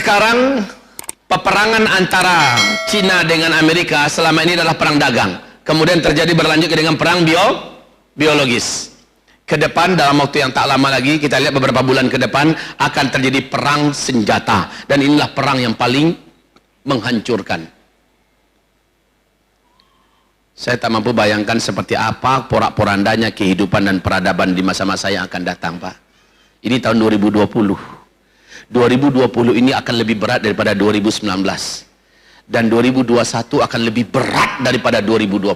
sekarang peperangan antara Cina dengan Amerika selama ini adalah perang dagang. Kemudian terjadi berlanjut dengan perang biologis. Ke depan dalam waktu yang tak lama lagi, kita lihat beberapa bulan ke depan akan terjadi perang senjata. Dan inilah perang yang paling menghancurkan. Saya tak mampu bayangkan seperti apa porak-porandanya kehidupan dan peradaban di masa-masa yang akan datang, Pak. Ini tahun 2020. 2020 ini akan lebih berat daripada 2019. Dan 2021 akan lebih berat daripada 2020.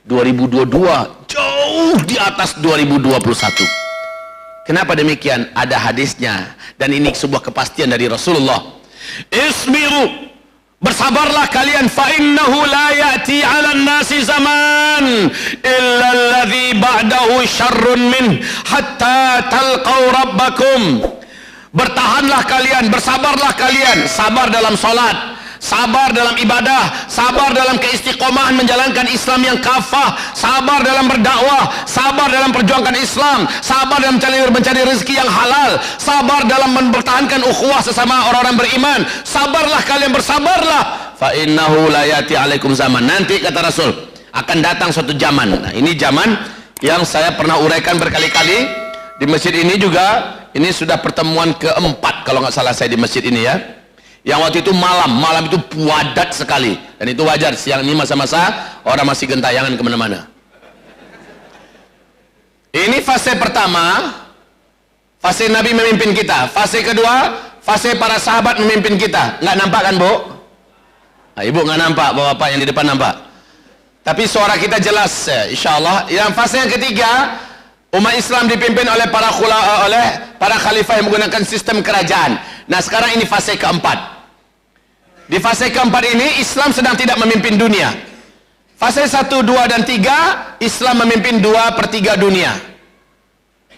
2022 jauh di atas 2021. Kenapa demikian? Ada hadisnya. Dan ini sebuah kepastian dari Rasulullah. Isbiru, bersabarlah kalian, fa innahu la ya'ti 'alan nasi zaman illa alladhi ba'dahu syarrun min hatta talqaw rabbakum. Bertahanlah kalian, bersabarlah kalian, sabar dalam salat, sabar dalam ibadah, sabar dalam keistiqomahan menjalankan Islam yang kafah, sabar dalam berdakwah, sabar dalam perjuangkan Islam, sabar dalam mencari rezeki yang halal, sabar dalam mempertahankan ukhuwah sesama orang-orang beriman. Sabarlah kalian, bersabarlah. Fa innahu la yati alaikum zaman. Nanti kata Rasul akan datang suatu zaman. Nah, ini zaman yang saya pernah uraikan berkali-kali di masjid ini juga. Ini sudah pertemuan keempat kalau nggak salah saya di masjid ini ya. Yang waktu itu malam itu padat sekali, dan itu wajar, siang ini masa-masa orang masih gentayangan kemana-mana. Ini fase pertama, fase Nabi memimpin kita. Fase kedua, fase para sahabat memimpin kita. Nggak nampak kan, Bu? Nah, Ibu nggak nampak, Bapak yang di depan nampak. Tapi suara kita jelas ya, insya Allah. Yang fase yang ketiga, umat Islam dipimpin oleh para khalifah yang menggunakan sistem kerajaan. Nah, sekarang ini fase keempat. Di fase keempat ini Islam sedang tidak memimpin dunia. Fase 1, 2, dan 3 Islam memimpin 2/3 dunia.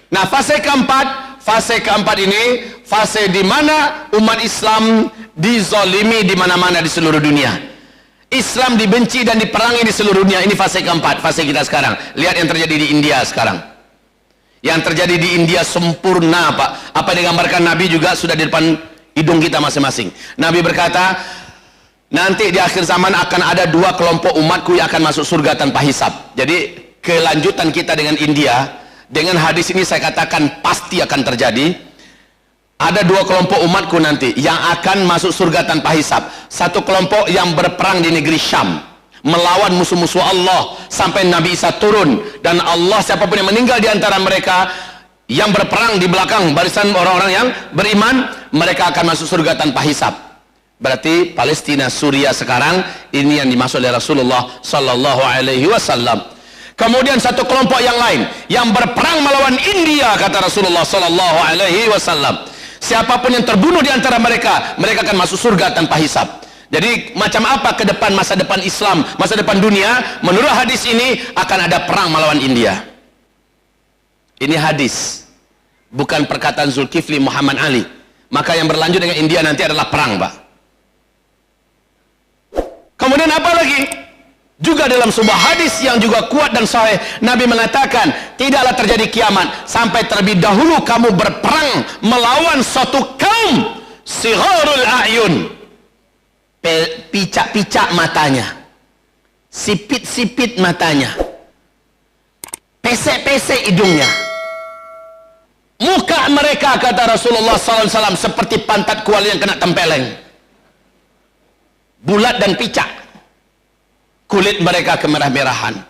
Nah, fase keempat ini fase di mana umat Islam dizolimi di mana-mana di seluruh dunia. Islam dibenci dan diperangi di seluruh dunia. Ini fase keempat, fase kita sekarang. Lihat yang terjadi di India sekarang. Yang terjadi di India sempurna, Pak. Apa yang digambarkan Nabi juga sudah di depan hidung kita masing-masing. Nabi berkata, nanti di akhir zaman akan ada 2 kelompok umatku yang akan masuk surga tanpa hisab. Jadi kelanjutan kita dengan India, dengan hadis ini saya katakan pasti akan terjadi. Ada 2 kelompok umatku nanti yang akan masuk surga tanpa hisab. Satu kelompok yang berperang di negeri Syam, melawan musuh-musuh Allah sampai Nabi Isa turun, dan Allah, siapapun yang meninggal di antara mereka yang berperang di belakang barisan orang-orang yang beriman, mereka akan masuk surga tanpa hisab. Berarti Palestina, Suriah sekarang ini yang dimaksud oleh Rasulullah sallallahu alaihi wasallam. Kemudian satu kelompok yang lain yang berperang melawan India, kata Rasulullah sallallahu alaihi wasallam, siapapun yang terbunuh di antara mereka, mereka akan masuk surga tanpa hisab. Jadi macam apa ke depan, masa depan Islam, masa depan dunia? Menurut hadis ini akan ada perang melawan India. Ini hadis, bukan perkataan Zulkifli Muhammad Ali. Maka yang berlanjut dengan India nanti adalah perang, Pak. Kemudian apa lagi? Juga dalam sebuah hadis yang juga kuat dan sahih, Nabi mengatakan, tidaklah terjadi kiamat sampai terlebih dahulu kamu berperang melawan suatu kaum sigharul a'yun, picak-picak matanya, sipit-sipit matanya, pesek-pesek hidungnya, muka mereka, kata Rasulullah SAW, seperti pantat kuali yang kena tempeleng, bulat dan picak, kulit mereka kemerah-merahan.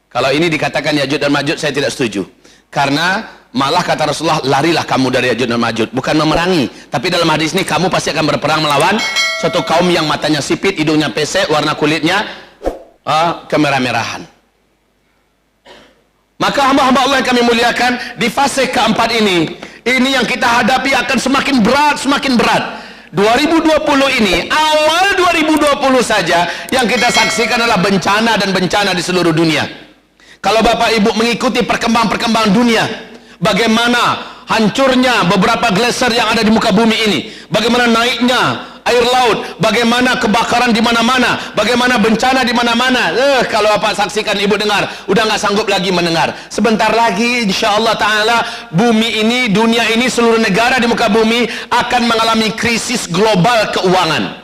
Kalau ini dikatakan Ya'juj dan Ma'juj, saya tidak setuju, karena malah kata Rasulullah, larilah kamu dari Ya'juj dan Ma'juj, bukan memerangi. Tapi dalam hadis ini kamu pasti akan berperang melawan suatu kaum yang matanya sipit, hidungnya pesek, warna kulitnya kemerah-merahan. Maka hamba-hamba Allah yang kami muliakan, di fase keempat ini yang kita hadapi akan semakin berat, semakin berat. 2020 ini, awal 2020 saja yang kita saksikan adalah bencana dan bencana di seluruh dunia. Kalau Bapak Ibu mengikuti perkembangan dunia, bagaimana hancurnya beberapa glacier yang ada di muka bumi ini, bagaimana naiknya air laut, bagaimana kebakaran di mana-mana, bagaimana bencana di mana-mana. Kalau Bapak saksikan, Ibu dengar, udah nggak sanggup lagi mendengar. Sebentar lagi insyaallah taala bumi ini, dunia ini, seluruh negara di muka bumi akan mengalami krisis global keuangan.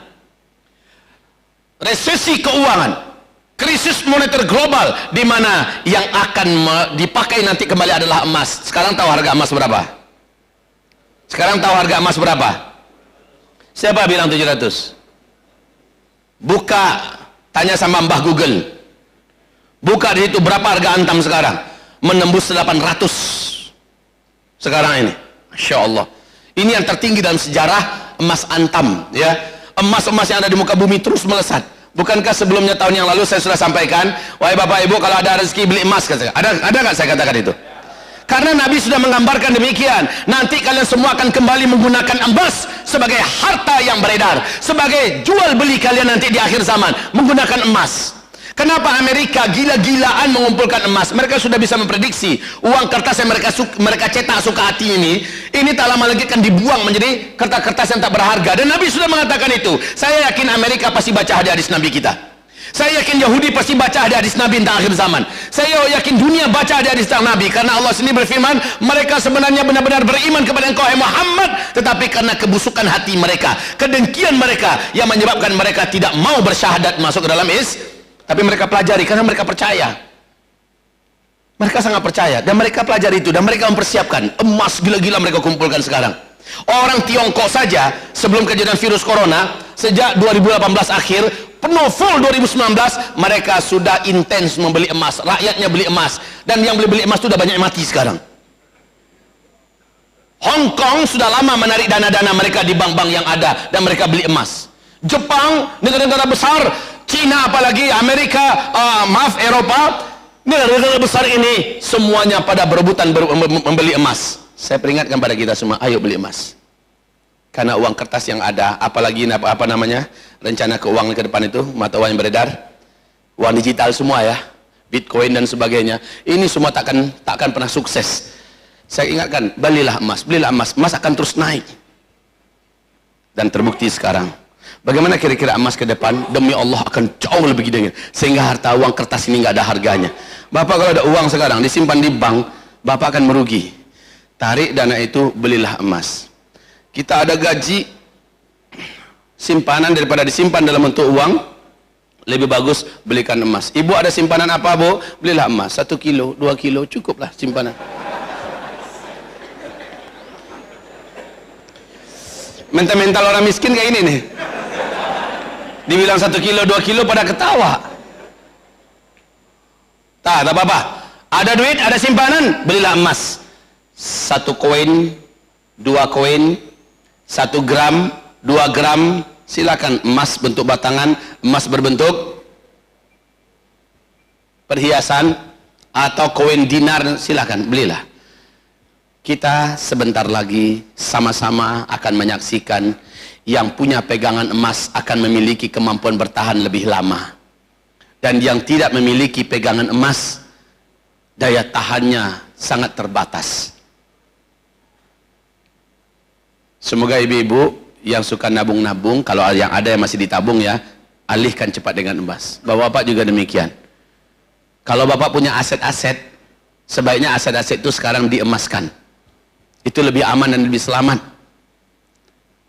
Resesi keuangan, krisis moneter global, di mana yang akan dipakai nanti kembali adalah emas. Sekarang tahu harga emas berapa? Sekarang tahu harga emas berapa? Siapa bilang 700? Buka, tanya sama Mbah Google. Buka di situ berapa harga antam sekarang? Menembus 800 sekarang ini. Masya Allah. Ini yang tertinggi dalam sejarah emas antam, ya. Emas-emas yang ada di muka bumi terus melesat. Bukankah sebelumnya tahun yang lalu saya sudah sampaikan, wahai Bapak Ibu, kalau ada rezeki beli emas, kata saya. Ada nggak saya katakan itu? Karena Nabi sudah menggambarkan demikian. Nanti kalian semua akan kembali menggunakan emas sebagai harta yang beredar, sebagai jual beli kalian nanti di akhir zaman, menggunakan emas. Kenapa Amerika gila-gilaan mengumpulkan emas? Mereka sudah bisa memprediksi uang kertas yang mereka cetak suka hati ini tak lama lagi akan dibuang menjadi kertas-kertas yang tak berharga. Dan Nabi sudah mengatakan itu. Saya yakin Amerika pasti baca hadis Nabi kita. Saya yakin Yahudi pasti baca hadis Nabi tentang akhir zaman. Saya yakin dunia baca hadis tentang Nabi, karena Allah sendiri berfirman, mereka sebenarnya benar-benar beriman kepada engkau Muhammad, tetapi karena kebusukan hati mereka, kedengkian mereka yang menyebabkan mereka tidak mau bersyahadat masuk ke dalam tapi mereka pelajari karena mereka percaya. Mereka sangat percaya dan mereka pelajari itu dan mereka mempersiapkan. Emas gila-gila mereka kumpulkan sekarang. Orang Tiongkok saja sebelum kejadian virus corona, sejak 2018 akhir penuh full 2019, mereka sudah intens membeli emas. Rakyatnya beli emas, dan yang beli emas itu sudah banyak yang mati sekarang. Hong Kong sudah lama menarik dana-dana mereka di bank-bank yang ada dan mereka beli emas. Jepang, negara-negara besar, Cina apalagi, Amerika, Eropa, negara-negara besar ini semuanya pada berebutan membeli emas. Saya peringatkan pada kita semua, ayo beli emas. Karena uang kertas yang ada, apalagi apa namanya, rencana keuangan ke depan itu, mata uang yang beredar, uang digital semua ya, Bitcoin dan sebagainya, ini semua takkan pernah sukses. Saya ingatkan, belilah emas, emas akan terus naik. Dan terbukti sekarang. Bagaimana kira-kira emas ke depan? Demi Allah akan jauh lebih gede, sehingga harta uang kertas ini nggak ada harganya. Bapak kalau ada uang sekarang disimpan di bank, Bapak akan merugi. Tarik dana itu, belilah emas. Kita ada gaji simpanan, daripada disimpan dalam bentuk uang, lebih bagus belikan emas. Ibu ada simpanan apa, Bu? Belilah emas. 1 kilo, 2 kilo, cukuplah simpanan. Mental-mental orang miskin kayak ini nih. Dibilang 1 kilo, 2 kilo pada ketawa. Tak apa-apa. Ada duit, ada simpanan, belilah emas. 1 koin, 2 koin, 1 gram, 2 gram, silakan. Emas bentuk batangan, emas berbentuk perhiasan, atau koin dinar, silakan, belilah. Kita sebentar lagi sama-sama akan menyaksikan yang punya pegangan emas akan memiliki kemampuan bertahan lebih lama, dan yang tidak memiliki pegangan emas, daya tahannya sangat terbatas. Semoga ibu-ibu yang suka nabung-nabung, kalau yang ada yang masih ditabung ya, alihkan cepat dengan emas. Bapak-bapak juga demikian. Kalau bapak punya aset-aset, sebaiknya aset-aset itu sekarang diemaskan. Itu lebih aman dan lebih selamat.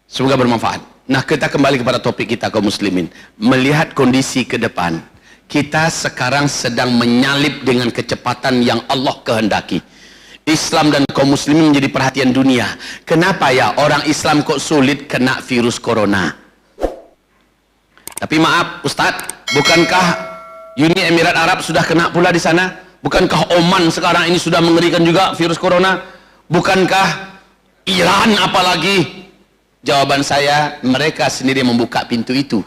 Semoga bermanfaat. Nah, kita kembali kepada topik kita, kaum muslimin. Melihat kondisi ke depan, kita sekarang sedang menyalip dengan kecepatan yang Allah kehendaki. Islam dan kaum muslimin menjadi perhatian dunia. Kenapa ya orang Islam kok sulit kena virus corona? Tapi maaf Ustadz, bukankah Uni Emirat Arab sudah kena pula di sana? Bukankah Oman sekarang ini sudah mengerikan juga virus corona? Bukankah Iran apalagi? Jawaban saya, mereka sendiri membuka pintu itu.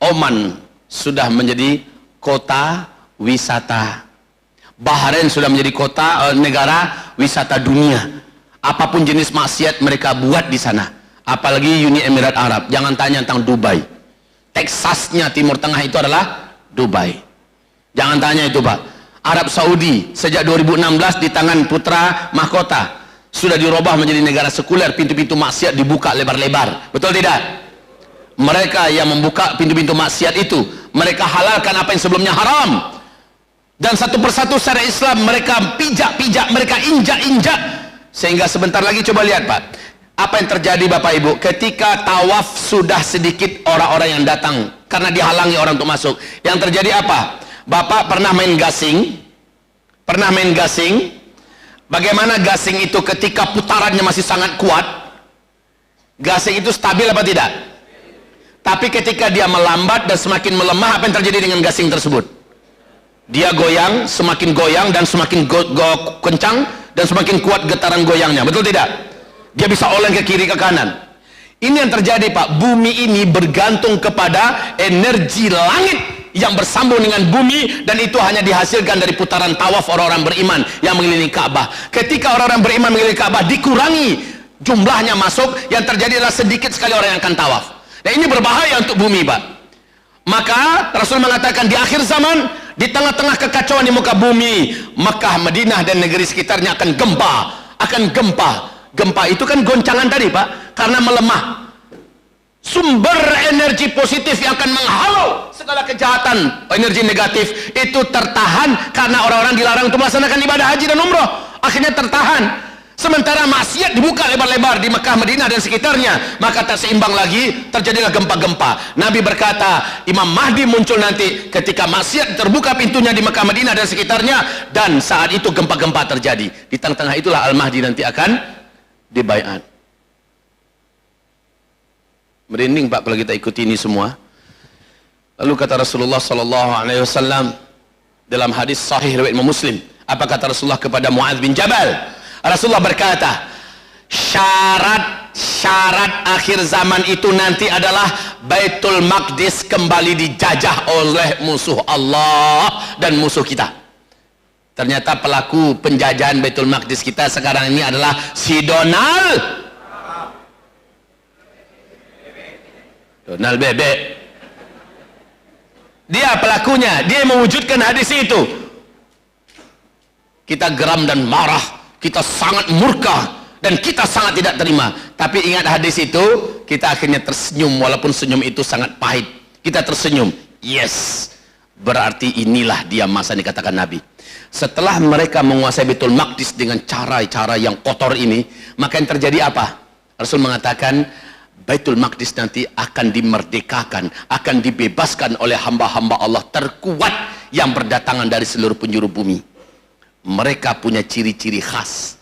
Oman sudah menjadi kota wisata. Bahrain sudah menjadi kota negara wisata dunia. Apapun jenis maksiat mereka buat di sana. Apalagi Uni Emirat Arab. Jangan tanya tentang Dubai. Texasnya Timur Tengah itu adalah Dubai. Jangan tanya itu, Pak. Arab Saudi sejak 2016 di tangan putra mahkota sudah dirubah menjadi negara sekuler, pintu-pintu maksiat dibuka lebar-lebar. Betul tidak? Mereka yang membuka pintu-pintu maksiat itu, mereka halalkan apa yang sebelumnya haram. Dan satu persatu secara Islam mereka pijak-pijak, mereka injak-injak. Sehingga sebentar lagi coba lihat Pak, apa yang terjadi Bapak Ibu ketika tawaf sudah sedikit orang-orang yang datang karena dihalangi orang untuk masuk. Yang terjadi apa? Bapak pernah main gasing? Pernah main gasing? Bagaimana gasing itu ketika putarannya masih sangat kuat? Gasing itu stabil apa tidak? Tapi ketika dia melambat dan semakin melemah, apa yang terjadi dengan gasing tersebut? Dia goyang, semakin goyang dan semakin kencang dan semakin kuat getaran goyangnya, betul tidak? Dia bisa oleng ke kiri ke kanan. Ini yang terjadi Pak, bumi ini bergantung kepada energi langit yang bersambung dengan bumi, dan itu hanya dihasilkan dari putaran tawaf orang-orang beriman yang mengelilingi Ka'bah. Ketika orang-orang beriman mengelilingi Ka'bah dikurangi jumlahnya masuk, yang terjadi adalah sedikit sekali orang yang akan tawaf. Nah ini berbahaya untuk bumi Pak. Maka Rasul mengatakan di akhir zaman, di tengah-tengah kekacauan di muka bumi, Makkah, Madinah dan negeri sekitarnya akan gempa. Akan gempa. Gempa itu kan goncangan tadi Pak, karena melemah. Sumber energi positif yang akan menghalau segala kejahatan, energi negatif itu tertahan karena orang-orang dilarang untuk melaksanakan ibadah haji dan umroh. Akhirnya tertahan. Sementara maksiat dibuka lebar-lebar di Mekah, Madinah dan sekitarnya, maka tak seimbang lagi, terjadilah gempa-gempa. Nabi berkata, Imam Mahdi muncul nanti ketika maksiat terbuka pintunya di Mekah, Madinah dan sekitarnya, dan saat itu gempa-gempa terjadi. Di tengah-tengah itulah Al-Mahdi nanti akan dibaiat. Merinding Pak kalau kita ikuti ini semua. Lalu kata Rasulullah SAW dalam hadis sahih riwayat Muslim, apa kata Rasulullah kepada Muadz bin Jabal? Rasulullah berkata, syarat akhir zaman itu nanti adalah Baitul Maqdis kembali dijajah oleh musuh Allah dan musuh kita. Ternyata pelaku penjajahan Baitul Maqdis kita sekarang ini adalah si Donald Bebek. Dia pelakunya, dia mewujudkan hadis itu. Kita geram dan marah, kita sangat murka, dan kita sangat tidak terima. Tapi ingat hadis itu, kita akhirnya tersenyum walaupun senyum itu sangat pahit. Kita tersenyum. Yes, berarti inilah dia masa dikatakan Nabi. Setelah mereka menguasai Baitul Maqdis dengan cara-cara yang kotor ini, maka yang terjadi apa? Rasul mengatakan Baitul Maqdis nanti akan dimerdekakan, akan dibebaskan oleh hamba-hamba Allah terkuat yang berdatangan dari seluruh penjuru bumi. Mereka punya ciri-ciri khas.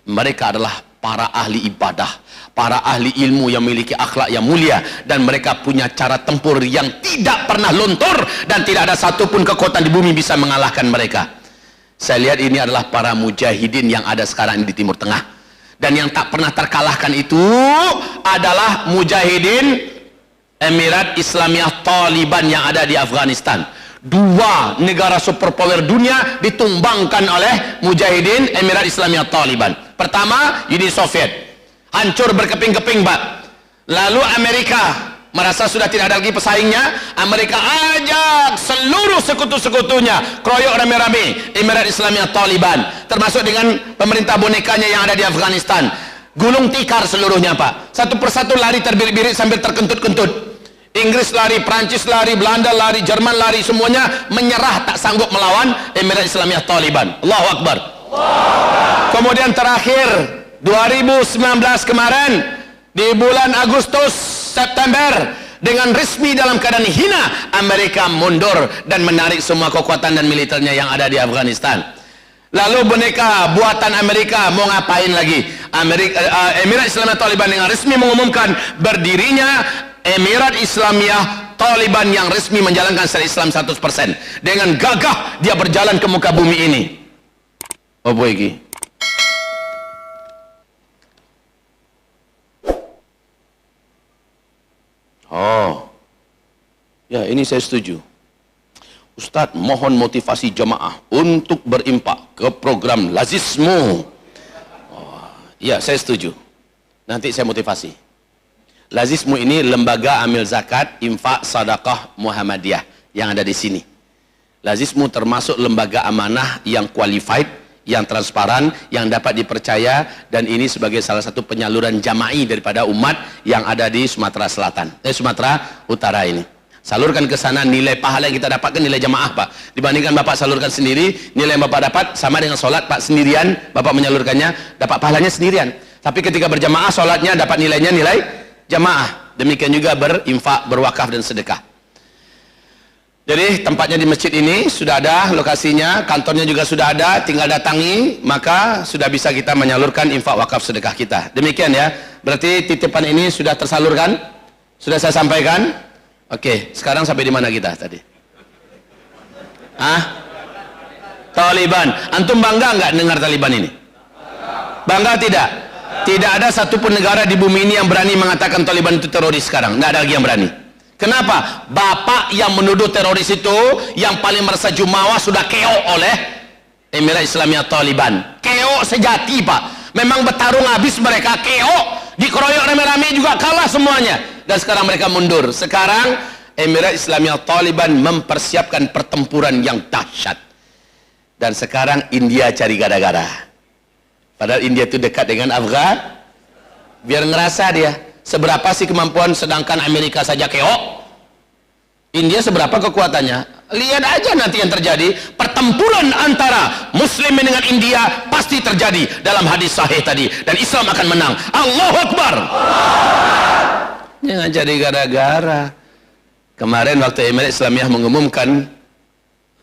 Mereka adalah para ahli ibadah, para ahli ilmu yang memiliki akhlak yang mulia, dan mereka punya cara tempur yang tidak pernah luntur, dan tidak ada satupun kekuatan di bumi bisa mengalahkan mereka. Saya lihat ini adalah para mujahidin yang ada sekarang di Timur Tengah. Dan yang tak pernah terkalahkan itu adalah mujahidin Emirat Islamiyah Taliban yang ada di Afghanistan. Dua negara superpower dunia ditumbangkan oleh mujahidin Emirat Islamiyah Taliban. Pertama, Uni Soviet, hancur berkeping-keping Pak. Lalu Amerika merasa sudah tidak ada lagi pesaingnya, Amerika ajak seluruh sekutu-sekutunya kroyok rame-rame Emirat Islamiyah Taliban, termasuk dengan pemerintah bonekanya yang ada di Afghanistan. Gulung tikar seluruhnya Pak, satu persatu lari terbirit-birit sambil terkentut-kentut. Inggris lari, Prancis lari, Belanda lari, Jerman lari, semuanya menyerah, tak sanggup melawan Emirat Islamiyah Taliban. Allahu Akbar. Kemudian terakhir 2019 kemarin, di bulan Agustus September, dengan resmi dalam keadaan hina, Amerika mundur dan menarik semua kekuatan dan militernya yang ada di Afghanistan. Lalu boneka buatan Amerika mau ngapain lagi? Emirat Islamiyah Taliban dengan resmi mengumumkan berdirinya Emirat Islamiyah Taliban yang resmi menjalankan syariat Islam 100%. Dengan gagah dia berjalan ke muka bumi ini. Apa iki? Oh, ya ini saya setuju. Ustadz, mohon motivasi jemaah untuk berimpak ke program Lazismu. Oh, ya saya setuju. Nanti saya motivasi. Lazismu ini lembaga amil zakat, infak, sadaqah Muhammadiyah yang ada di sini. Lazismu termasuk lembaga amanah yang qualified, yang transparan, yang dapat dipercaya, dan ini sebagai salah satu penyaluran jama'i daripada umat yang ada di Sumatera Selatan, Sumatera Utara ini. Salurkan ke sana, nilai pahala yang kita dapatkan nilai jamaah Pak. Dibandingkan Bapak salurkan sendiri, nilai yang Bapak dapat sama dengan sholat Pak sendirian, Bapak menyalurkannya, dapat pahalanya sendirian. Tapi ketika berjamaah, sholatnya dapat nilainya nilai jamaah. Demikian juga berinfak, berwakaf dan sedekah. Jadi tempatnya di masjid ini sudah ada lokasinya, kantornya juga sudah ada, tinggal datangi, maka sudah bisa kita menyalurkan infak wakaf sedekah kita. Demikian ya, berarti titipan ini sudah tersalurkan? Sudah saya sampaikan? Oke, sekarang sampai di mana kita tadi? Taliban. Antum bangga nggak dengar Taliban ini? Bangga tidak? Tidak ada satupun negara di bumi ini yang berani mengatakan Taliban itu teroris sekarang. Nggak ada lagi yang berani. Kenapa? Bapak yang menuduh teroris itu yang paling merasa jumawa sudah keok oleh Emirat Islamiyah Taliban. Keok sejati Pak. Memang bertarung habis mereka, keok, dikeroyok rame-rame juga kalah semuanya. Dan sekarang mereka mundur. Sekarang Emirat Islamiyah Taliban mempersiapkan pertempuran yang dahsyat. Dan sekarang India cari gara-gara. Padahal India itu dekat dengan Afghan. Biar ngerasa dia seberapa sih kemampuan, sedangkan Amerika saja keok. India seberapa kekuatannya? Lihat aja nanti yang terjadi. Pertempuran antara Muslimin dengan India pasti terjadi dalam hadis sahih tadi, dan Islam akan menang. Allahu Akbar. Jangan jadi gara-gara. Kemarin waktu Emirat Islamiyah mengumumkan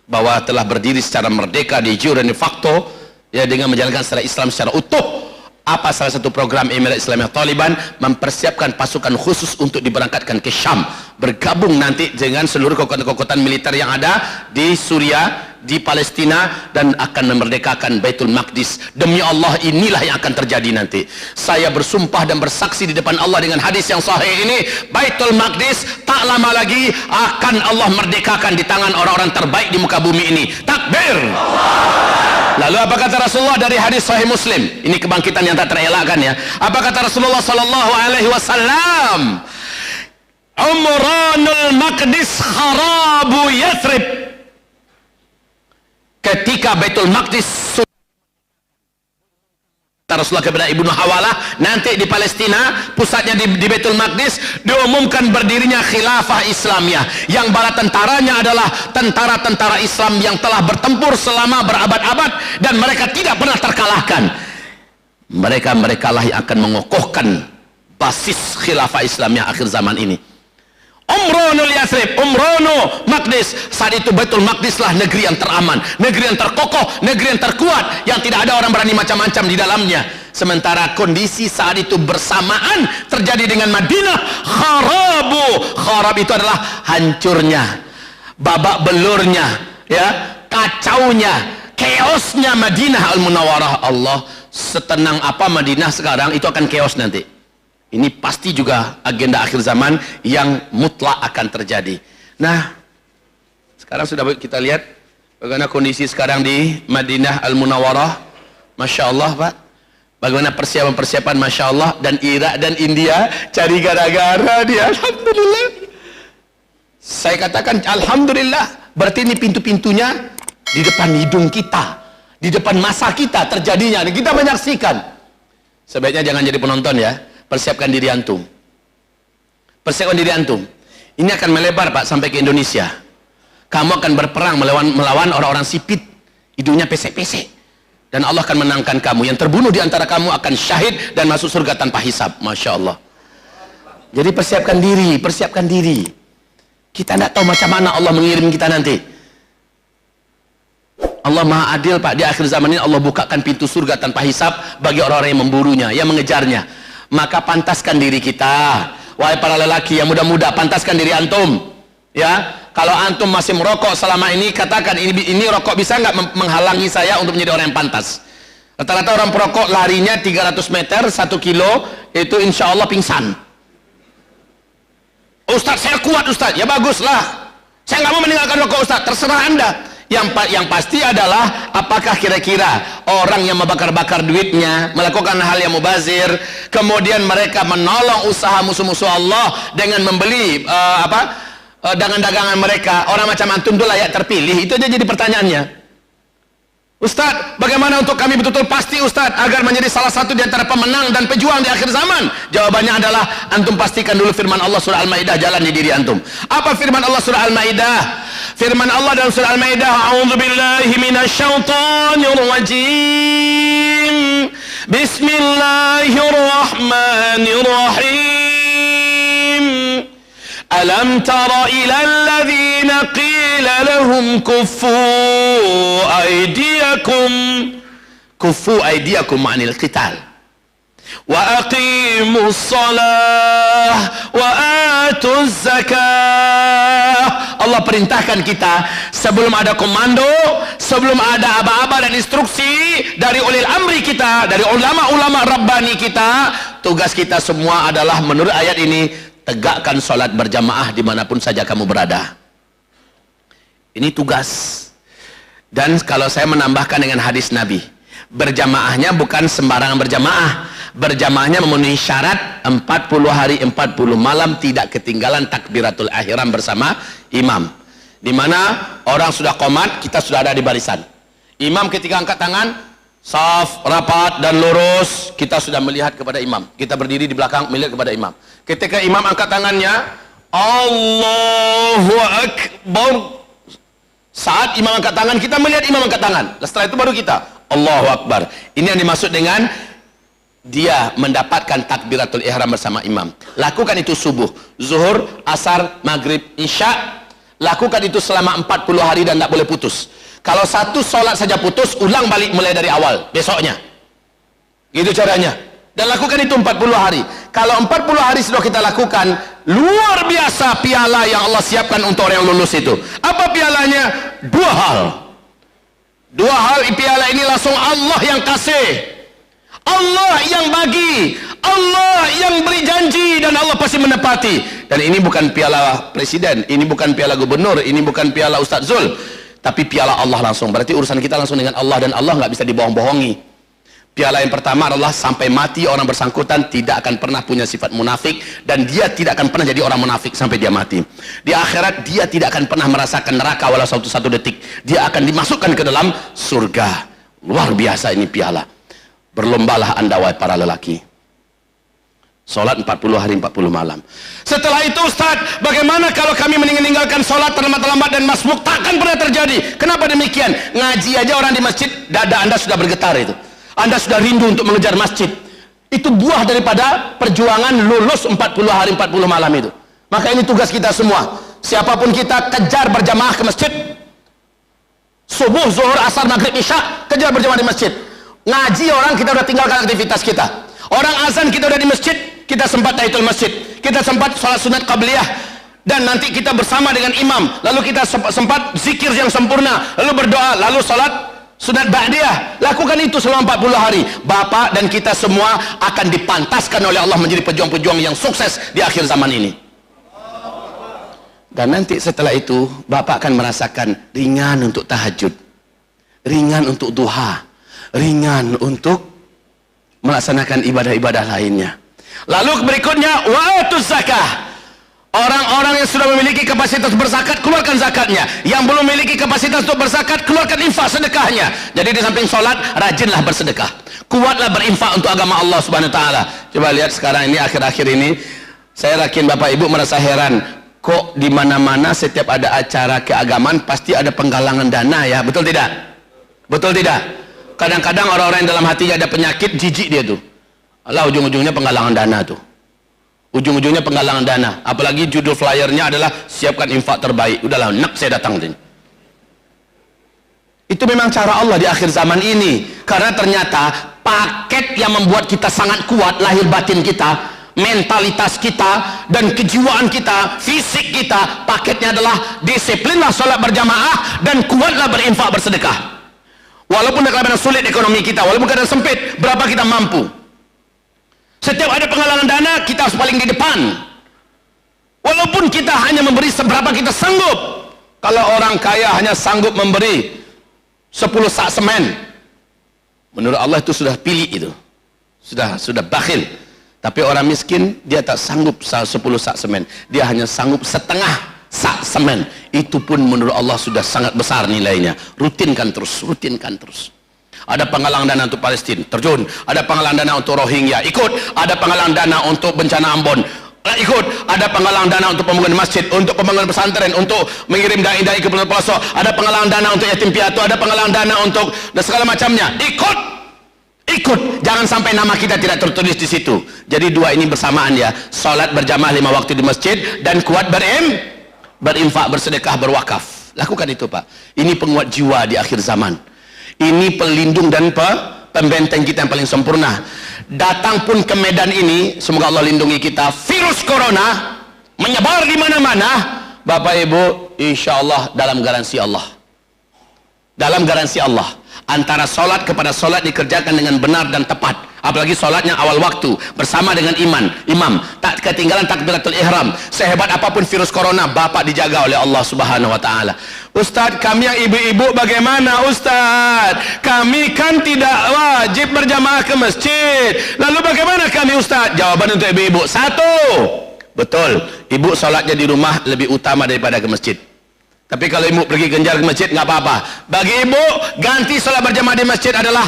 bahwa telah berdiri secara merdeka di jure dan de facto, ya, dengan menjalankan secara Islam secara utuh. Apa salah satu program Emirat Islamiyah Taliban? Mempersiapkan pasukan khusus untuk diberangkatkan ke Syam, bergabung nanti dengan seluruh kekuatan-kekuatan militer yang ada di Suriah, di Palestina, dan akan memerdekakan Baitul Maqdis. Demi Allah, inilah yang akan terjadi nanti. Saya bersumpah dan bersaksi di depan Allah dengan hadis yang sahih ini, Baitul Maqdis tak lama lagi akan Allah merdekakan di tangan orang-orang terbaik di muka bumi ini. Takbir. Lalu apa kata Rasulullah dari hadis sahih Muslim? Ini kebangkitan yang tak terelakkan ya. Apa kata Rasulullah sallallahu alaihi wasallam? Umranul Maqdis kharabu Yathrib. Ketika Baitul Maqdis, Rasulullah kepada Ibnu Hawalah, nanti di Palestina, pusatnya di Baitul Maqdis, diumumkan berdirinya khilafah Islamiyah, yang bala tentaranya adalah tentara-tentara Islam yang telah bertempur selama berabad-abad dan mereka tidak pernah terkalahkan. Mereka lah yang akan mengokohkan basis khilafah Islamiyah akhir zaman ini. Umranul Yathrib, Umranu Maqdis. Saat itu Baitul Maqdis lah negeri yang teraman, negeri yang terkokoh, negeri yang terkuat, yang tidak ada orang berani macam-macam di dalamnya. Sementara kondisi saat itu bersamaan terjadi dengan Madinah. Kharabu. Kharab itu adalah hancurnya, babak belurnya, ya, kacaunya, chaosnya Madinah Al-Munawwarah. Allah, setenang apa Madinah sekarang, itu akan chaos nanti. Ini pasti juga agenda akhir zaman yang mutlak akan terjadi. Nah, sekarang sudah kita lihat bagaimana kondisi sekarang di Madinah Al-Munawwarah. Masya Allah Pak, bagaimana persiapan-persiapan, Masya Allah. Dan Irak dan India cari gara-gara dia. Alhamdulillah. Saya katakan Alhamdulillah, berarti ini pintu-pintunya di depan hidung kita, di depan masa kita terjadinya, dan kita menyaksikan. Sebaiknya jangan jadi penonton ya. Persiapkan diri antum. Persiapkan diri antum. Ini akan melebar Pak sampai ke Indonesia. Kamu akan berperang melawan orang-orang sipit, hidungnya pesek-pesek. Dan Allah akan menangkan kamu. Yang terbunuh di antara kamu akan syahid dan masuk surga tanpa hisab. Masya Allah. Jadi persiapkan diri, persiapkan diri. Kita tidak tahu macam mana Allah mengirim kita nanti. Allah Maha Adil Pak. Di akhir zaman ini Allah bukakan pintu surga tanpa hisab bagi orang-orang yang memburunya, yang mengejarnya. Maka pantaskan diri kita, wahai para lelaki yang muda-muda, pantaskan diri antum, ya. Kalau antum masih merokok selama ini, katakan ini rokok bisa nggak menghalangi saya untuk menjadi orang yang pantas. Rata-rata orang perokok larinya 300 meter 1 kilo itu insya Allah pingsan. Ustadz saya kuat Ustadz, ya baguslah, saya nggak mau meninggalkan rokok Ustadz, terserah anda. Yang pasti adalah apakah kira-kira orang yang membakar-bakar duitnya, melakukan hal yang mubazir, kemudian mereka menolong usaha musuh-musuh Allah dengan membeli dagangan-dagangan mereka, orang macam antum itu layak terpilih? Itu aja jadi pertanyaannya. Ustaz, bagaimana untuk kami betul-betul pasti Ustaz agar menjadi salah satu di antara pemenang dan pejuang di akhir zaman? Jawabannya adalah antum pastikan dulu firman Allah surah Al-Maidah jalan di diri antum. Apa firman Allah surah Al-Maidah? Firman Allah dalam surah Al-Maidah, a'udzubillahi minasyaitonir rajim. Bismillahirrahmanirrahim. Alam tara ila alladhina qila lahum kuffu aydiyakum anil qital wa aqimus salah wa atuz zakah. Allah perintahkan kita sebelum ada komando, sebelum ada aba-aba dan instruksi dari ulil amri kita, dari ulama-ulama rabbani kita, tugas kita semua adalah menurut ayat ini tegakkan sholat berjamaah dimanapun saja kamu berada. Ini tugas. Dan kalau saya menambahkan dengan hadis Nabi, berjamaahnya bukan sembarangan berjamaah. Berjamaahnya memenuhi syarat 40 hari 40 malam tidak ketinggalan takbiratul ihram bersama imam. Dimana orang sudah qomat, kita sudah ada di barisan. Imam ketika angkat tangan, saf, rapat dan lurus, kita sudah melihat kepada imam. Kita berdiri di belakang melihat kepada imam. Ketika imam angkat tangannya, Allahu Akbar. Saat imam angkat tangan, kita melihat imam angkat tangan. Setelah itu baru kita Allahu Akbar. Ini yang dimaksud dengan dia mendapatkan takbiratul ihram bersama imam. Lakukan itu subuh, zuhur, asar, maghrib, isya. Lakukan itu selama 40 hari dan tidak boleh putus. Kalau satu sholat saja putus, ulang balik mulai dari awal besoknya. Gitu caranya. Dan lakukan itu 40 hari. Kalau 40 hari sudah kita lakukan, luar biasa piala yang Allah siapkan untuk orang yang lulus itu. Apa pialanya? Dua hal piala ini langsung Allah yang kasih, Allah yang bagi, Allah yang beri janji, dan Allah pasti menepati. Dan ini bukan piala presiden, ini bukan piala gubernur, ini bukan piala Ustaz Zul, tapi piala Allah langsung. Berarti urusan kita langsung dengan Allah, dan Allah nggak bisa dibohong-bohongi. Piala yang pertama adalah sampai mati orang bersangkutan tidak akan pernah punya sifat munafik, dan dia tidak akan pernah jadi orang munafik sampai dia mati. Di akhirat dia tidak akan pernah merasakan neraka walau satu detik. Dia akan dimasukkan ke dalam surga. Luar biasa ini piala. Berlombalah anda wahai para lelaki. Sholat 40 hari 40 malam. Setelah itu Ustaz, bagaimana kalau kami meninggalkan sholat terlambat-lambat dan masbuk? Takkan pernah terjadi. Kenapa demikian? Ngaji aja orang di masjid, dada anda sudah bergetar itu. Anda sudah rindu untuk mengejar masjid. Itu buah daripada perjuangan lulus 40 hari 40 malam itu. Maka ini tugas kita semua. Siapapun kita, kejar berjamaah ke masjid. Subuh, zuhur, asar, maghrib, isya, kejar berjamaah di masjid. Ngaji orang, kita udah tinggalkan aktivitas kita. Orang azan, kita udah di masjid, kita sempat tahiyatul masjid, kita sempat sholat sunat qabliyah, dan nanti kita bersama dengan imam, lalu kita sempat zikir yang sempurna, lalu berdoa, lalu sholat sunat ba'diyah. Lakukan itu selama 40 hari. Bapak dan kita semua akan dipantaskan oleh Allah menjadi pejuang-pejuang yang sukses di akhir zaman ini. Dan nanti setelah itu Bapak akan merasakan ringan untuk tahajud, ringan untuk duha, ringan untuk melaksanakan ibadah-ibadah lainnya. Lalu berikutnya wa'atuz zakah. Orang-orang yang sudah memiliki kapasitas berzakat, keluarkan zakatnya. Yang belum memiliki kapasitas untuk berzakat, keluarkan infak sedekahnya. Jadi di samping sholat, rajinlah bersedekah, kuatlah berinfak untuk agama Allah Subhanahu Wa Taala. Coba lihat sekarang ini, akhir-akhir ini, saya yakin Bapak Ibu merasa heran, kok di mana-mana setiap ada acara keagamaan pasti ada penggalangan dana ya, betul tidak? Betul tidak? Kadang-kadang orang-orang yang dalam hatinya ada penyakit, jijik dia tuh. Allah, ujung-ujungnya penggalangan dana tuh. Ujung-ujungnya penggalangan dana. Apalagi judul flyernya adalah siapkan infak terbaik. Udahlah, nak saya datang sini. Itu memang cara Allah di akhir zaman ini. Karena ternyata paket yang membuat kita sangat kuat, lahir batin kita, mentalitas kita, dan kejiwaan kita, fisik kita, paketnya adalah disiplinlah sholat berjamaah dan kuatlah berinfak bersedekah. Walaupun dalam sulit ekonomi kita, walaupun keadaan sempit, berapa kita mampu. Setiap ada penggalangan dana, kita harus paling di depan. Walaupun kita hanya memberi seberapa kita sanggup. Kalau orang kaya hanya sanggup memberi 10 sak semen, menurut Allah itu sudah pilih itu. Sudah bakhil. Tapi orang miskin, dia tak sanggup 10 sak semen. Dia hanya sanggup setengah semen. Itu pun menurut Allah sudah sangat besar nilainya. Rutinkan terus, rutinkan terus. Ada penggalang dana untuk Palestina, terjun. Ada penggalang dana untuk Rohingya, ikut. Ada penggalang dana untuk bencana Ambon, ikut. Ada penggalang dana untuk pembangunan masjid, untuk pembangunan pesantren, untuk mengirim dai-dai ke pelosok. Ada penggalang dana untuk yatim piatu, ada penggalang dana untuk dan segala macamnya. Ikut, ikut. Jangan sampai nama kita tidak tertulis di situ. Jadi dua ini bersamaan ya. Salat berjamaah 5 waktu di masjid dan kuat berinfak, bersedekah, berwakaf. Lakukan itu, Pak. Ini penguat jiwa di akhir zaman. Ini pelindung dan pembenteng kita yang paling sempurna. Datang pun ke medan ini, semoga Allah lindungi kita. Virus corona menyebar di mana-mana. Bapak Ibu, insya Allah dalam garansi Allah. Dalam garansi Allah. Antara solat kepada solat dikerjakan dengan benar dan tepat. Apalagi solatnya awal waktu bersama dengan imam, tak ketinggalan takbiratul ihram. Sehebat apapun virus corona, Bapak dijaga oleh Allah Subhanahu wa taala. Ustaz, kami yang ibu-ibu bagaimana Ustaz? Kami kan tidak wajib berjamaah ke masjid. Lalu bagaimana kami Ustaz? Jawaban untuk ibu-ibu, satu, betul, ibu solatnya di rumah lebih utama daripada ke masjid. Tapi kalau ibu pergi genjar ke masjid nggak apa-apa. Bagi ibu, ganti solat berjamaah di masjid adalah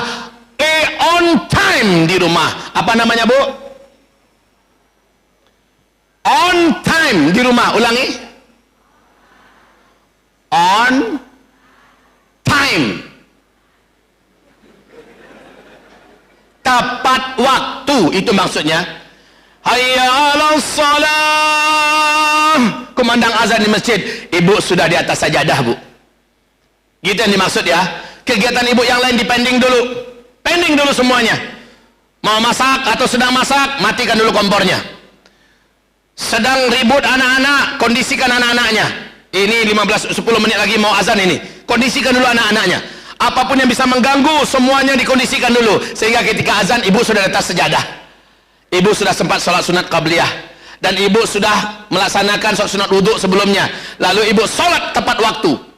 on time di rumah. Apa namanya, Bu? On time di rumah. Ulangi. On time. Tepat waktu, itu maksudnya. Hayya 'alas shalah. Kumandang azan di masjid, ibu sudah di atas sajadah, Bu. Gitu yang dimaksud ya. Kegiatan ibu yang lain dipending dulu. Pending dulu semuanya. Mau masak atau sedang masak, matikan dulu kompornya. Sedang ribut anak-anak, kondisikan anak-anaknya. Ini 10 menit lagi mau azan ini. Kondisikan dulu anak-anaknya. Apapun yang bisa mengganggu, semuanya dikondisikan dulu. Sehingga ketika azan, ibu sudah di atas sejadah. Ibu sudah sempat sholat sunat qabliyah. Dan ibu sudah melaksanakan sholat sunat wudhu sebelumnya. Lalu ibu sholat tepat waktu.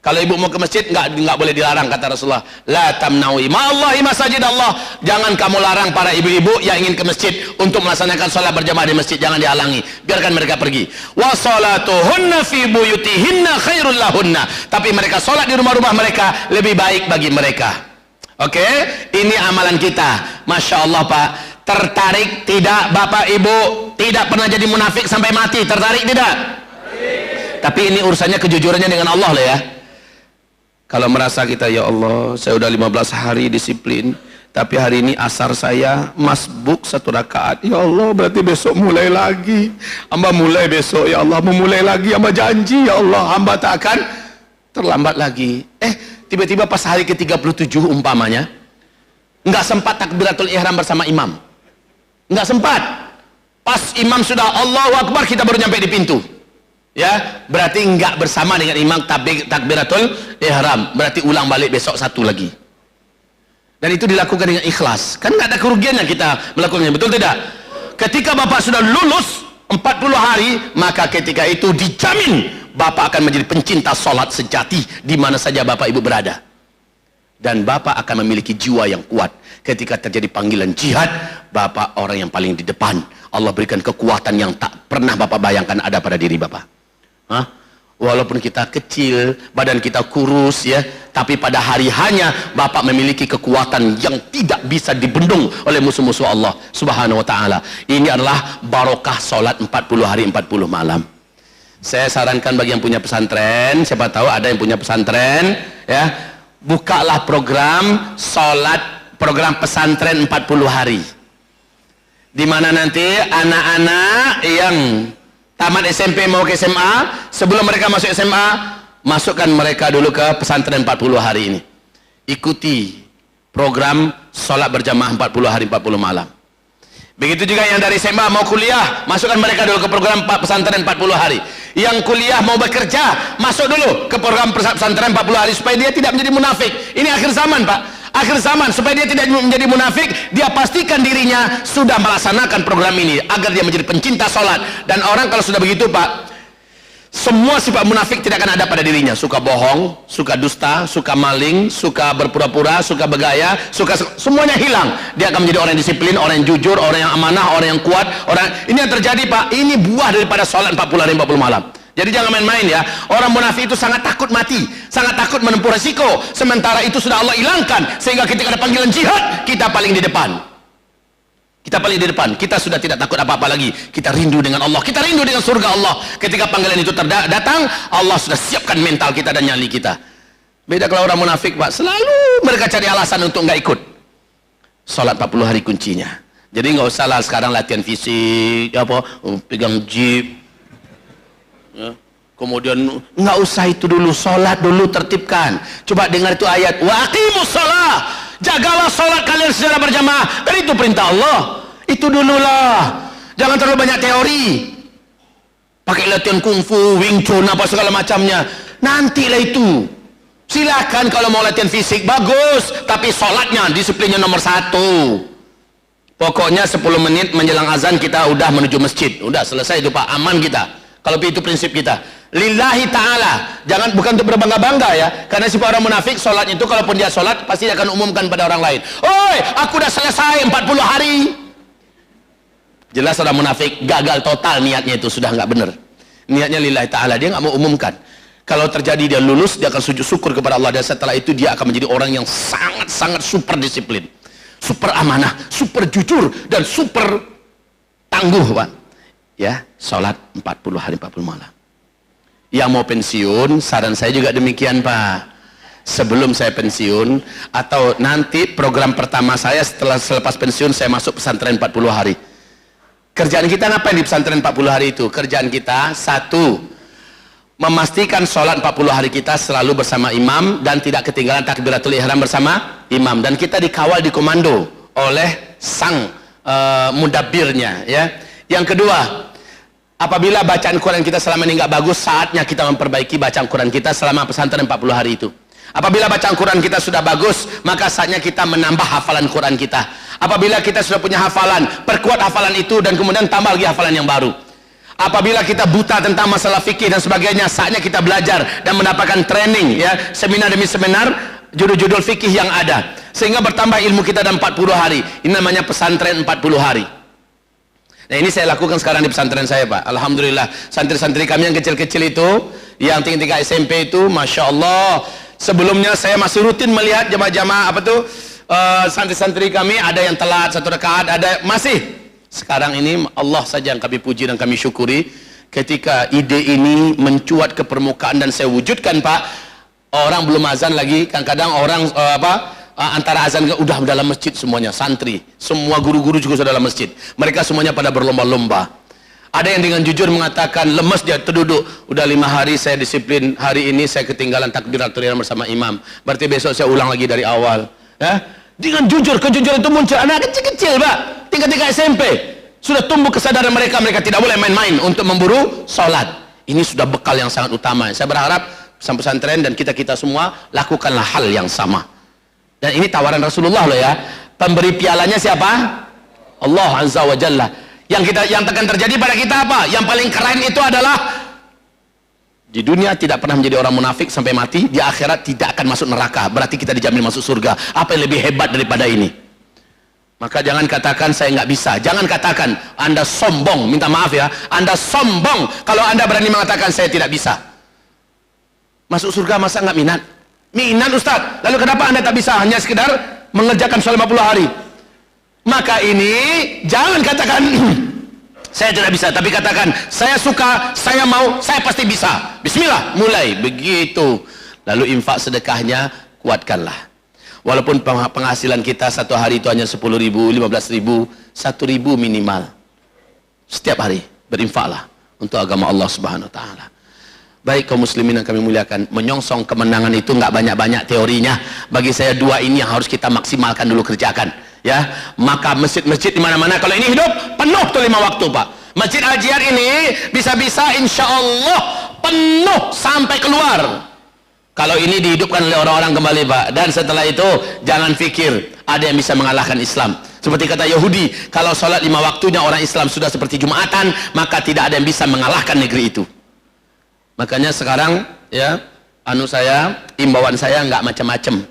Kalau ibu mau ke masjid, nggak boleh dilarang, kata Rasulullah. La tamnawi ma'allahi masajid Allah. Jangan kamu larang para ibu-ibu yang ingin ke masjid untuk melaksanakan sholat berjamaah di masjid. Jangan dihalangi. Biarkan mereka pergi. Wa sholatuhunna fi buyutihinna khairul lahunna. Tapi mereka sholat di rumah-rumah mereka lebih baik bagi mereka. Oke? Ini amalan kita. Masya Allah, Pak. Tertarik tidak Bapak Ibu? Tidak pernah jadi munafik sampai mati. Tertarik tidak? Tapi ini urusannya kejujurannya dengan Allah lah ya. Kalau merasa kita, ya Allah, saya udah 15 hari disiplin, tapi hari ini asar saya masbuk 1 rakaat. Ya Allah, berarti besok mulai lagi. Hamba mulai besok, ya Allah, memulai lagi. Hamba janji, ya Allah, hamba tak akan terlambat lagi. Tiba-tiba pas hari ke-37 umpamanya, nggak sempat takbiratul ihram bersama imam. Nggak sempat. Pas imam sudah Allahu Akbar, kita baru nyampe di pintu. Ya, berarti enggak bersama dengan imam takbiratul ihram. Berarti ulang balik besok 1 lagi. Dan itu dilakukan dengan ikhlas. Kan enggak ada kerugiannya kita melakukannya, betul tidak? Ketika Bapak sudah lulus 40 hari, maka ketika itu dijamin Bapak akan menjadi pencinta sholat sejati di mana saja Bapak Ibu berada. Dan Bapak akan memiliki jiwa yang kuat. Ketika terjadi panggilan jihad, Bapak orang yang paling di depan. Allah berikan kekuatan yang tak pernah Bapak bayangkan ada pada diri Bapak. Walaupun kita kecil, badan kita kurus ya, tapi pada hari hanya Bapak memiliki kekuatan yang tidak bisa dibendung oleh musuh-musuh Allah Subhanahu wa taala. Ini adalah barokah salat 40 hari 40 malam. Saya sarankan bagi yang punya pesantren, siapa tahu ada yang punya pesantren ya, bukalah program salat, program pesantren 40 hari. Di mana nanti anak-anak yang tamat SMP mau ke SMA, sebelum mereka masuk SMA, masukkan mereka dulu ke pesantren 40 hari ini. Ikuti program sholat berjamaah 40 hari 40 malam. Begitu juga yang dari SMA mau kuliah, masukkan mereka dulu ke program pesantren 40 hari. Yang kuliah mau bekerja, masuk dulu ke program pesantren 40 hari supaya dia tidak menjadi munafik. Ini akhir zaman, Pak. Akhir zaman, supaya dia tidak menjadi munafik, dia pastikan dirinya sudah melaksanakan program ini agar dia menjadi pencinta sholat. Dan orang kalau sudah begitu, Pak, semua sifat munafik tidak akan ada pada dirinya. Suka bohong, suka dusta, suka maling, suka berpura-pura, suka bergaya, semuanya hilang. Dia akan menjadi orang yang disiplin, orang yang jujur, orang yang amanah, orang yang kuat. Ini yang terjadi, Pak. Ini buah daripada sholat 40 hari 40 malam. Jadi jangan main-main ya. Orang munafik itu sangat takut mati, sangat takut menempuh resiko. Sementara itu sudah Allah hilangkan, sehingga ketika ada panggilan jihad, kita paling di depan. Kita paling di depan. Kita sudah tidak takut apa-apa lagi. Kita rindu dengan Allah, kita rindu dengan surga Allah. Ketika panggilan itu datang, Allah sudah siapkan mental kita dan nyali kita. Beda kalau orang munafik, Pak, selalu mereka cari alasan untuk nggak ikut. Salat 40 hari kuncinya. Jadi nggak usah lah sekarang latihan fisik, apa, pegang jeep. Ya. Kemudian nggak usah itu dulu, sholat dulu tertibkan. Coba dengar itu ayat, wa aqimus shalah, jagalah sholat kalian secara berjamaah. Dan itu perintah Allah. Itu dululah, jangan terlalu banyak teori, pakai latihan kungfu, wing chun, apa segala macamnya. Nantilah itu. Silakan kalau mau latihan fisik, bagus, tapi sholatnya disiplinnya nomor 1. Pokoknya 10 menit menjelang azan kita udah menuju masjid, udah selesai itu Pak, aman kita. Kalau itu prinsip kita, lillahi ta'ala, jangan, bukan untuk berbangga-bangga ya, karena si orang munafik sholat itu, kalaupun dia sholat pasti akan umumkan pada orang lain, oi aku udah selesai 40 hari. Jelas orang munafik gagal total, niatnya itu sudah nggak benar, niatnya lillahi ta'ala, dia nggak mau umumkan. Kalau terjadi dia lulus, dia akan sujud syukur kepada Allah, dan setelah itu dia akan menjadi orang yang sangat-sangat super disiplin, super amanah, super jujur, dan super tangguh Pak. Ya, sholat 40 hari 40 malam. Yang mau pensiun, saran saya juga demikian Pak. Sebelum saya pensiun, atau nanti program pertama saya setelah selepas pensiun, saya masuk pesantren 40 hari. Kerjaan kita ngapain di pesantren 40 hari itu? Kerjaan kita, 1, memastikan sholat 40 hari kita selalu bersama imam, dan tidak ketinggalan takbiratul ihram bersama imam. Dan kita dikawal, dikomando oleh sang mudabbirnya ya. Yang kedua, apabila bacaan Quran kita selama ini nggak bagus, saatnya kita memperbaiki bacaan Quran kita selama pesantren 40 hari itu. Apabila bacaan Quran kita sudah bagus, maka saatnya kita menambah hafalan Quran kita. Apabila kita sudah punya hafalan, perkuat hafalan itu dan kemudian tambah lagi hafalan yang baru. Apabila kita buta tentang masalah fikih dan sebagainya, saatnya kita belajar dan mendapatkan training ya, seminar demi seminar, judul-judul fikih yang ada, sehingga bertambah ilmu kita dalam 40 hari. Ini namanya pesantren 40 hari. Nah ini saya lakukan sekarang di pesantren saya Pak. Alhamdulillah, santri-santri kami yang kecil-kecil itu, yang tingkat SMP itu, Masya Allah, sebelumnya saya masih rutin melihat jamaah-jamaah apa tuh, santri-santri kami ada yang telat 1 rakaat, ada masih. Sekarang ini Allah saja yang kami puji dan kami syukuri, ketika ide ini mencuat ke permukaan dan saya wujudkan Pak. Orang belum azan lagi, kadang-kadang orang antara azan udah dalam masjid semuanya, santri, semua guru-guru juga sudah dalam masjid. Mereka semuanya pada berlomba-lomba. Ada yang dengan jujur mengatakan, lemes dia terduduk, udah 5 hari saya disiplin, hari ini saya ketinggalan takbiratul ihram bersama imam, berarti besok saya ulang lagi dari awal ya. Dengan jujur, kejujuran itu muncul anak kecil-kecil Pak, tingkat-tingkat SMP, sudah tumbuh kesadaran mereka, mereka tidak boleh main-main untuk memburu sholat. Ini sudah bekal yang sangat utama. Saya berharap pesantren dan kita-kita semua lakukanlah hal yang sama. Dan ini tawaran Rasulullah loh ya. Pemberi pialanya siapa? Allah Azza wa Jalla. Yang akan terjadi pada kita apa? Yang paling keren itu adalah di dunia tidak pernah menjadi orang munafik sampai mati, di akhirat tidak akan masuk neraka. Berarti kita dijamin masuk surga. Apa yang lebih hebat daripada ini? Maka jangan katakan saya nggak bisa. Jangan katakan Anda sombong. Minta maaf ya, Anda sombong kalau Anda berani mengatakan saya tidak bisa. Masuk surga masa nggak minat? Minat Ustaz. Lalu kenapa Anda tak bisa hanya sekedar mengerjakan sholat 50 hari? Maka ini jangan katakan saya tidak bisa, tapi katakan saya suka, saya mau, saya pasti bisa. Bismillah, mulai begitu. Lalu infak sedekahnya kuatkanlah. Walaupun penghasilan kita satu hari itu hanya 10.000, 15.000, 1.000 minimal. Setiap hari berinfaklah untuk agama Allah Subhanahu wa taala. Baik kaum muslimin yang kami muliakan, menyongsong kemenangan itu nggak banyak-banyak teorinya. Bagi saya 2 ini yang harus kita maksimalkan dulu, kerjakan ya. Maka masjid-masjid di mana-mana kalau ini hidup penuh tuh 5 waktu Pak. Masjid Al-Jihad ini bisa-bisa insya Allah penuh sampai keluar kalau ini dihidupkan oleh orang-orang kembali Pak. Dan setelah itu jangan pikir ada yang bisa mengalahkan Islam. Seperti kata Yahudi, kalau sholat 5 waktunya orang Islam sudah seperti Jumatan, maka tidak ada yang bisa mengalahkan negeri itu. Makanya sekarang ya, imbauan saya nggak macam-macam.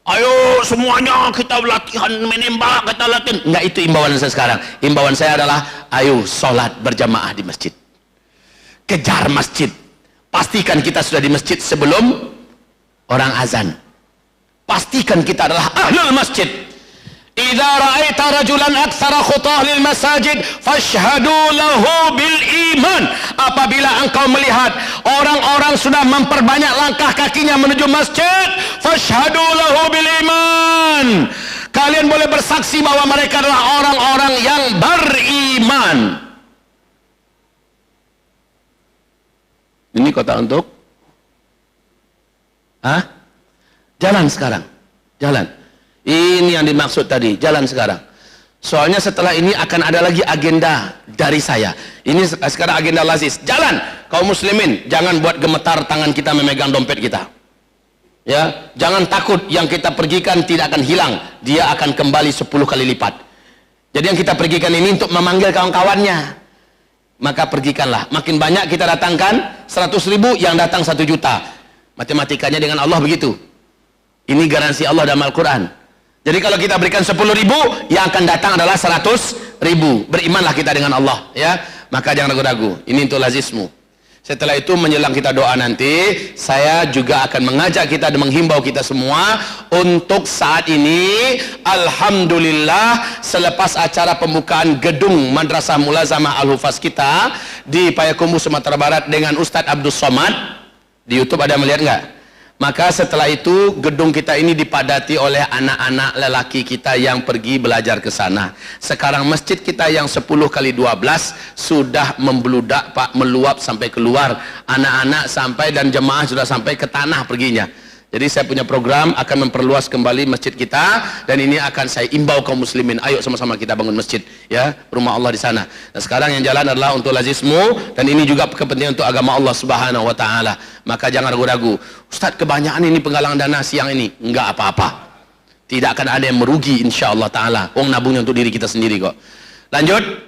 Ayo semuanya kita latihan menembak, kita latihan. Nggak, itu imbauan saya sekarang. Imbauan saya adalah ayo sholat berjamaah di masjid. kejar masjid. Pastikan kita sudah di masjid sebelum orang azan. Pastikan kita adalah ahlul masjid. Idza ra'aita rajulan aktsara khutah lil masajid fashhadu lahu bil iman. Apabila engkau melihat orang-orang sudah memperbanyak langkah kakinya menuju masjid, fashhadu lahu bil iman. Kalian boleh bersaksi bahwa mereka adalah orang-orang yang beriman. Ini kota untuk jalan sekarang. Jalan. Ini yang dimaksud tadi, jalan sekarang. Soalnya setelah ini akan ada lagi agenda dari saya. Ini sekarang agenda Lazis. Jalan, kaum muslimin, jangan buat gemetar tangan kita memegang dompet kita. Ya, jangan takut yang kita pergikan tidak akan hilang. Dia akan kembali 10 kali lipat. Jadi yang kita pergikan ini untuk memanggil kawan-kawannya. Maka pergikanlah. Makin banyak kita datangkan, 100.000 yang datang 1 juta. Matematikanya dengan Allah begitu. Ini garansi Allah dalam Al-Quran. Jadi kalau kita berikan 10.000, yang akan datang adalah 100.000. Berimanlah kita dengan Allah, ya. Maka jangan ragu-ragu. Ini untuk lazismu. Setelah itu menjelang kita doa nanti, saya juga akan mengajak kita dan menghimbau kita semua untuk saat ini, alhamdulillah, selepas acara pembukaan gedung Madrasah Mulazamah Al-Hufaz kita di Payakumbuh, Sumatera Barat dengan Ustadz Abdul Somad, di YouTube ada melihat nggak? Maka setelah itu gedung kita ini dipadati oleh anak-anak lelaki kita yang pergi belajar ke sana. Sekarang masjid kita yang 10 kali 12 sudah membludak Pak, meluap sampai keluar. Anak-anak sampai dan jemaah sudah sampai ke tanah perginya. Jadi saya punya program akan memperluas kembali masjid kita, dan ini akan saya imbau kaum muslimin, ayo sama-sama kita bangun masjid, ya, rumah Allah di sana. Nah, sekarang yang jalan adalah untuk lazismu, dan ini juga kepentingan untuk agama Allah Subhanahu wa taala. Maka jangan ragu-ragu. Ustaz, kebanyakan ini penggalangan dana siang ini. Enggak apa-apa. Tidak akan ada yang merugi insyaallah taala. Wong nabungnya untuk diri kita sendiri kok. Lanjut.